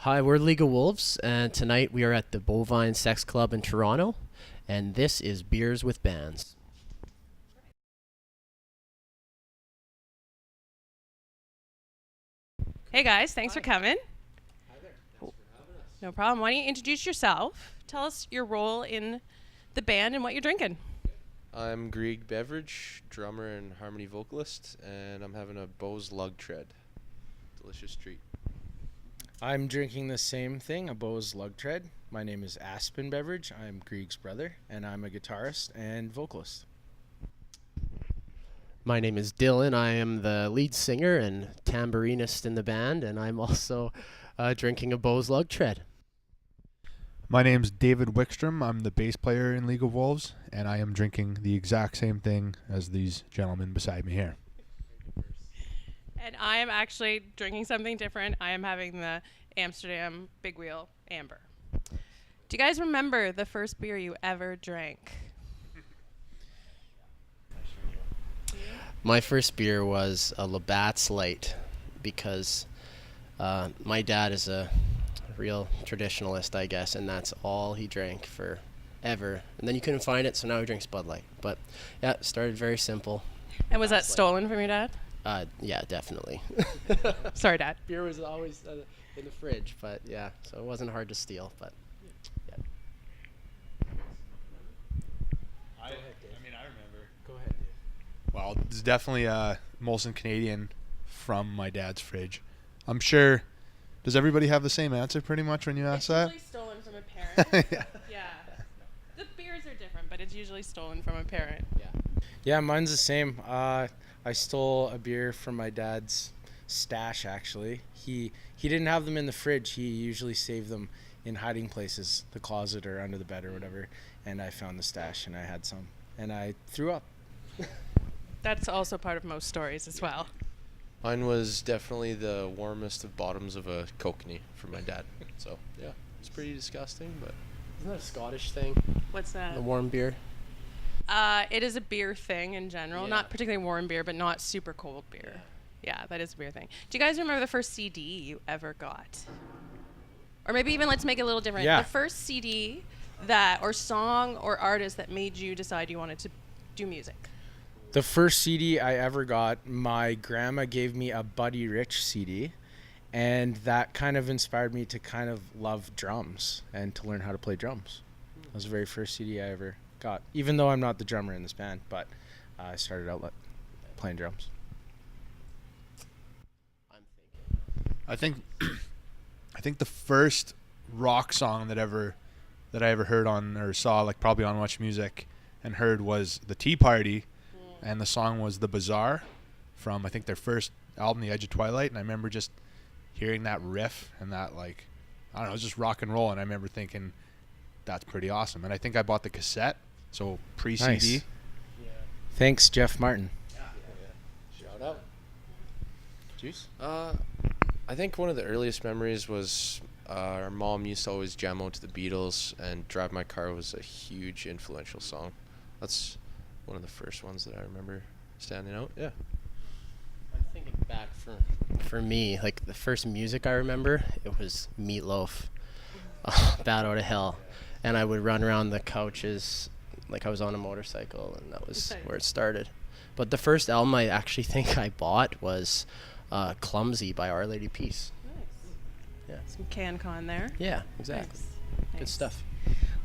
Hi, we're League of Wolves, and tonight we are at the Bovine Sex Club in Toronto, and this is Beers with Bands. Hey guys, thanks for coming. Hi there. Thanks for having us. No problem. Why don't you introduce yourself? Tell us your role in the band and what you're drinking. I'm Grieg Beverage, drummer and harmony vocalist, and I'm having a Bose Lug Tread. Delicious treat. I'm drinking the same thing, a Bose Lug Tread. My name is Aspen Beverage. I'm Grieg's brother, and I'm a guitarist and vocalist. My name is Dylan. I am the lead singer and tambourinist in the band, and I'm also drinking a Bose Lug Tread. My name's David Wickstrom. I'm the bass player in League of Wolves, and I am drinking the exact same thing as these gentlemen beside me here. And I am actually drinking something different. I am having the Amsterdam Big Wheel Amber. Do you guys remember the first beer you ever drank? My first beer was a Labatt's Light because my dad is a real traditionalist, I guess, and that's all he drank for ever. And then you couldn't find it, so now he drinks Bud Light. But yeah, it started very simple. And was that stolen from your dad? Yeah, definitely. Sorry, Dad. Beer was always in the fridge, but yeah, so it wasn't hard to steal. But yeah. I remember. Go ahead, Dave. Well, it's definitely a Molson Canadian from my dad's fridge. I'm sure. Does everybody have the same answer pretty much when you ask that? It's usually stolen from a parent. Yeah. Yeah. The beers are different, but it's usually stolen from a parent. Yeah, mine's the same. I stole a beer from my dad's stash, actually. He didn't have them in the fridge. He usually saved them in hiding places, the closet or under the bed or whatever. And I found the stash, and I had some. And I threw up. That's also part of most stories as well. Mine was definitely the warmest of bottoms of a kokanee from my dad. So, yeah, it's pretty disgusting, but... Isn't that a Scottish thing? What's that? The warm beer? It is a beer thing in general. Yeah. Not particularly warm beer, but not super cold beer. Yeah, that is a beer thing. Do you guys remember the first CD you ever got? Or maybe even let's make it a little different. Yeah. The first CD that, or song or artist that made you decide you wanted to do music. The first CD I ever got, my grandma gave me a Buddy Rich CD. And that kind of inspired me to kind of love drums and to learn how to play drums. That was the very first CD I ever got, even though I'm not the drummer in this band, but I started out playing drums. I'm thinking. I think the first rock song that I ever heard on or saw, like probably on Much Music, and heard was the Tea Party, and the song was The Bazaar from I think their first album, The Edge of Twilight. And I remember just hearing that riff and that, like, I don't know, it was just rock and roll. And I remember thinking that's pretty awesome. And I think I bought the cassette, so pre-CD. Nice. Yeah. Thanks, Jeff Martin. Shout out. Juice? I think one of the earliest memories was our mom used to always jam out to the Beatles, and Drive My Car was a huge influential song. That's one of the first ones that I remember standing out. Yeah. I'm thinking back for me, like the first music I remember, it was Meatloaf, Bad Out of Hell, and I would run around the couches like I was on a motorcycle, and that was where it started. But the first album I actually think I bought was Clumsy by Our Lady Peace. Nice. Some CanCon there. Yeah, exactly. Nice. Good Nice. stuff.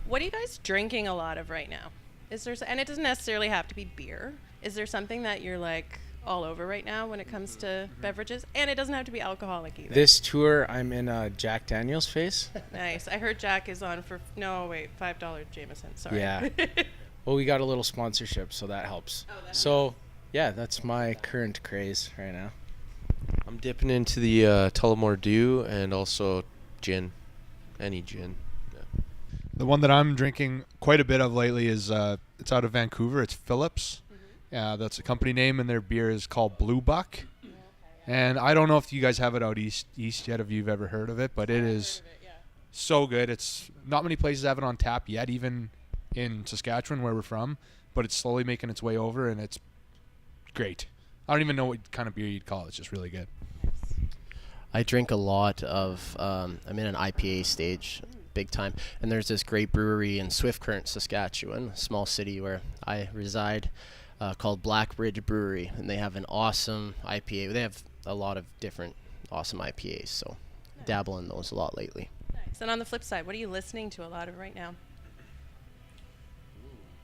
What are you guys drinking a lot of right now? Is there, and it doesn't necessarily have to be beer. Is there something that you're like all over right now when it comes to beverages? And it doesn't have to be alcoholic either. This tour, I'm in a Jack Daniels phase. Nice. I heard Jack is on for $5 Jameson. Sorry. Yeah. Well, we got a little sponsorship, so that helps. Oh, that So, yeah, that's my current craze right now. I'm dipping into the Tullamore Dew and also gin. Any gin. Yeah. The one that I'm drinking quite a bit of lately is it's out of Vancouver. It's Phillips. That's a company name, and their beer is called Blue Buck. And I don't know if you guys have it out east yet, if you've ever heard of it, but it is so good. It's not many places have it on tap yet, even in Saskatchewan where we're from, but it's slowly making its way over, and it's great. I don't even know what kind of beer you'd call it. It's just really good. I drink a lot of. I'm in an IPA stage, big time. And there's this great brewery in Swift Current, Saskatchewan, a small city where I reside, called Blackbridge Brewery, and they have an awesome IPA. They have a lot of different awesome IPAs, so dabble in those a lot lately. Nice. And on the flip side, what are you listening to a lot of right now?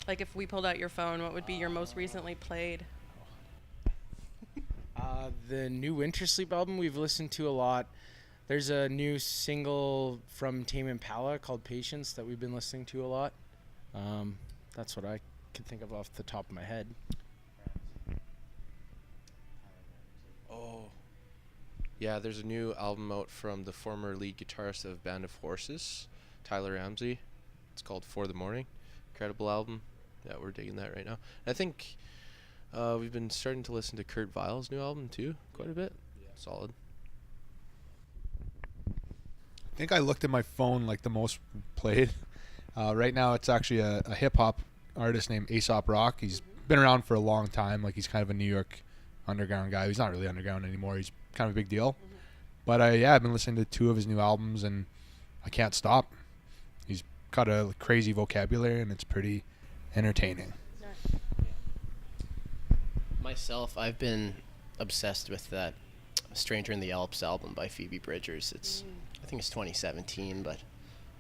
Like if we pulled out your phone, what would be your most recently played? The new Winter Sleep album we've listened to a lot. There's a new single from Tame Impala called Patience that we've been listening to a lot. That's what I can think of off the top of my head. Oh. Yeah, there's a new album out from the former lead guitarist of Band of Horses, Tyler Ramsey. It's called For the Morning. Incredible album. Yeah, we're digging that right now. I think we've been starting to listen to Kurt Weill's new album too, quite a bit. Yeah. Solid. I think I looked at my phone like the most played. Right now, it's actually a hip hop artist named Aesop Rock. He's been around for a long time. Like he's kind of a New York underground guy. He's not really underground anymore. He's kind of a big deal. But I've been listening to 2 of his new albums, and I can't stop. He's got a crazy vocabulary, and it's pretty entertaining. Myself, I've been obsessed with that Stranger in the Alps album by Phoebe Bridgers. I think it's 2017, but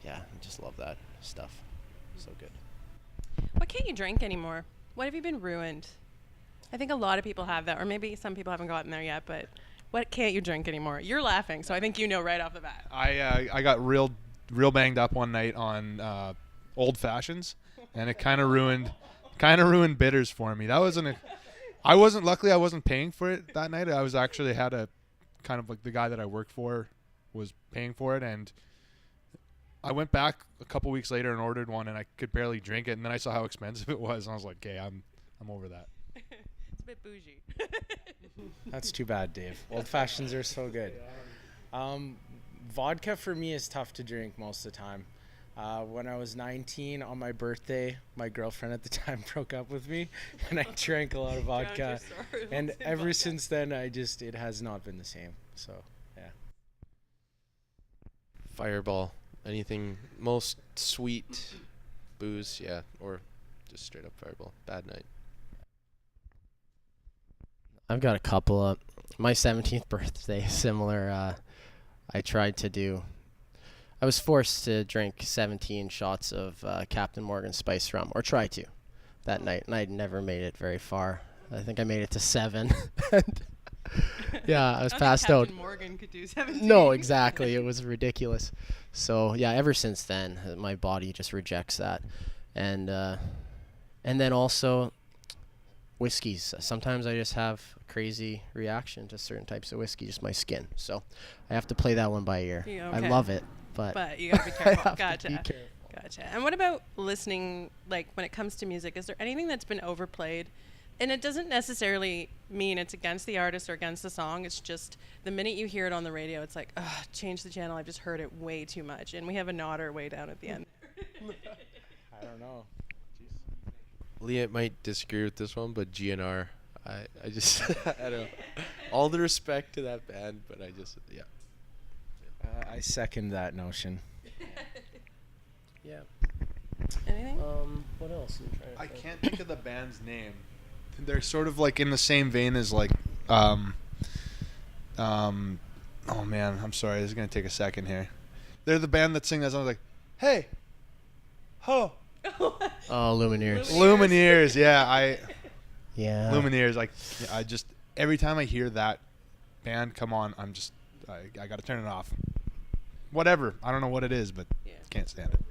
yeah, I just love that stuff. So good. What can't you drink anymore? What have you been ruined? I think a lot of people have that, or maybe some people haven't gotten there yet, but what can't you drink anymore? You're laughing, so I think you know right off the bat. I got real banged up one night on old fashions, and it kind of ruined bitters for me. Luckily I wasn't paying for it that night. I was actually had a kind of like the guy that I worked for was paying for it, and I went back a couple weeks later and ordered one, and I could barely drink it, and then I saw how expensive it was, and I was like, okay, I'm over that. It's a bit bougie. That's too bad, Dave. Old fashions are so good. Vodka for me is tough to drink most of the time. When I was 19 on my birthday, my girlfriend at the time broke up with me, and I drank a lot of vodka. And ever since then, it has not been the same. So, yeah. Fireball. Anything most sweet booze, yeah, or just straight up Fireball. Bad night. I've got a couple of my 17th birthday, similar. I was forced to drink 17 shots of Captain Morgan Spice Rum, or try to, that night, and I never made it very far. I think I made it to 7. Yeah, I was passed out. Captain Morgan could do 17. No, exactly. It was ridiculous. So yeah, ever since then, my body just rejects that, and then also whiskeys. Sometimes I just have a crazy reaction to certain types of whiskey, just my skin. So I have to play that one by ear. Yeah, I okay. love it, but you gotta be careful. I have Gotcha. to be careful. Gotcha. And what about listening, like when it comes to music, is there anything that's been overplayed? And it doesn't necessarily mean it's against the artist or against the song. It's just the minute you hear it on the radio, it's like, ugh, change the channel. I've just heard it way too much. And we have a nodder way down at the end. I don't know. Leah might disagree with this one, but GNR, I just, I don't know. All the respect to that band, but I just, yeah. I second that notion. Yeah. Anything? What else? I can't think of the band's name. They're sort of like in the same vein as like, oh man, I'm sorry. This is gonna take a second here. They're the band that sing that song like, hey, ho. Oh, Lumineers. Lumineers, yeah, Yeah. Lumineers. Like, I just every time I hear that band come on, I gotta turn it off. Whatever, I don't know what it is, but can't stand it.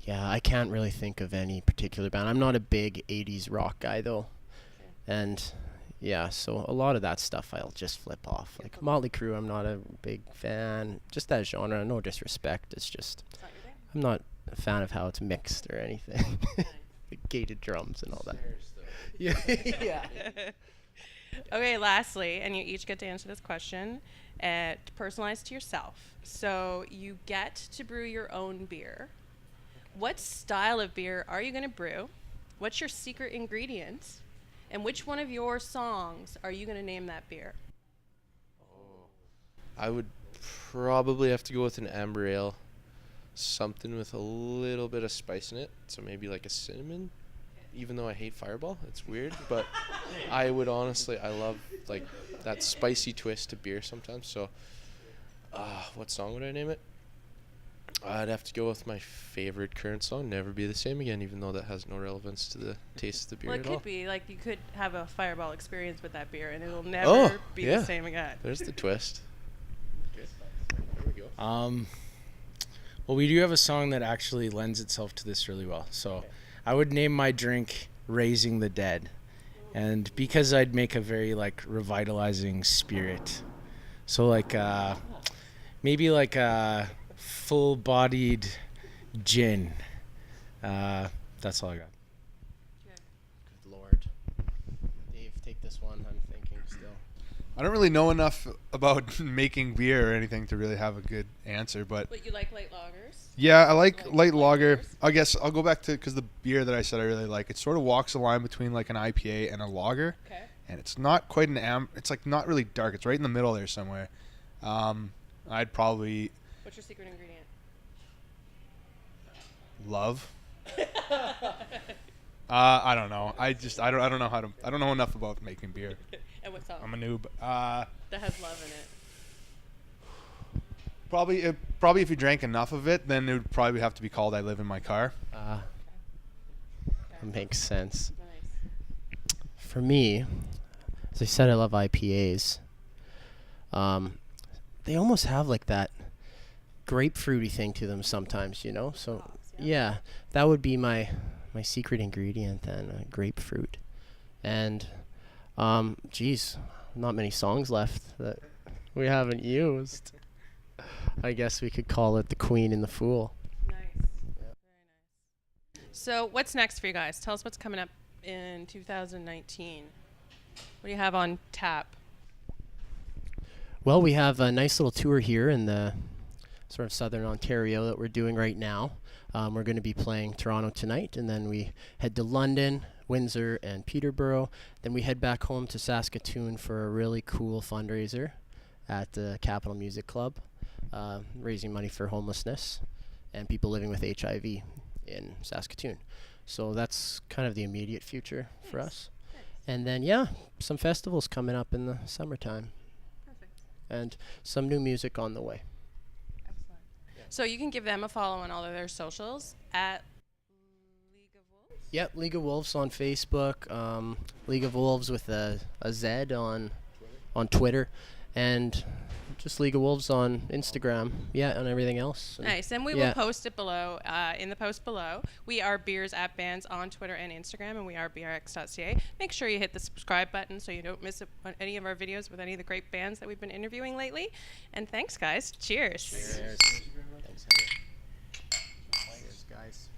Yeah, I can't really think of any particular band. I'm not a big 80s rock guy, though. And, yeah, so a lot of that stuff I'll just flip off. Like Motley Crue, I'm not a big fan. Just that genre, no disrespect. It's just, I'm not a fan of how it's mixed or anything. The gated drums and all that. Yeah. Yeah. Okay, lastly, and you each get to answer this question, personalized to yourself. So you get to brew your own beer. What style of beer are you going to brew? What's your secret ingredient? And which one of your songs are you going to name that beer? I would probably have to go with an amber ale. Something with a little bit of spice in it. So maybe like a cinnamon. Even though I hate Fireball, it's weird, but I would honestly, I love like that spicy twist to beer sometimes. So, what song would I name it? I'd have to go with my favorite current song, "Never Be the Same Again," even though that has no relevance to the taste of the beer Well, it at all. could be like you could have a Fireball experience with that beer, and it will never be yeah. the same again. There's the twist. There we go. Well, we do have a song that actually lends itself to this really well. So I would name my drink "Raising the Dead," and because I'd make a very like revitalizing spirit. So like maybe like a full-bodied gin. That's all I got. Good Lord. Dave, take this one. I'm thinking still. I don't really know enough about making beer or anything to really have a good answer, but But you like light lagers? yeah, I like Like light lager. lagers? I guess I'll go back to because the beer that I said I really like, it sort of walks the line between like an IPA and a lager, Okay. and it's not quite an it's like not really dark. It's right in the middle there somewhere. I'd probably What's your secret ingredient? love. I don't know. I don't know I don't know enough about making beer. And what song? I'm a noob. That has love in it. Probably if you drank enough of it, then it would probably have to be called "I Live in My Car." That makes sense. Nice. For me, as I said, I love IPAs. They almost have like that grapefruity thing to them sometimes, you know? So, yeah, that would be my secret ingredient then, grapefruit. And, geez, not many songs left that we haven't used. I guess we could call it The Queen and the Fool. Nice. Very nice. So, what's next for you guys? Tell us what's coming up in 2019. What do you have on tap? Well, we have a nice little tour here in the sort of southern Ontario that we're doing right now. We're going to be playing Toronto tonight, and then we head to London, Windsor, and Peterborough. Then we head back home to Saskatoon for a really cool fundraiser at the Capital Music Club, raising money for homelessness and people living with HIV in Saskatoon. So that's kind of the immediate future for us. And then, yeah, some festivals coming up in the summertime. Perfect. And some new music on the way. Excellent. So you can give them a follow on all of their socials at League of Wolves. Yep, League of Wolves on Facebook, League of Wolves with a Z on Twitter, and just League of Wolves on Instagram. Yeah, and everything else. And Nice, and we will post it below, in the post below. We are Beers at Bands on Twitter and Instagram, and we are brx.ca. Make sure you hit the subscribe button so you don't miss any of our videos with any of the great bands that we've been interviewing lately. And thanks, guys. Cheers. Cheers. Thanks, Heather. Cheers, guys.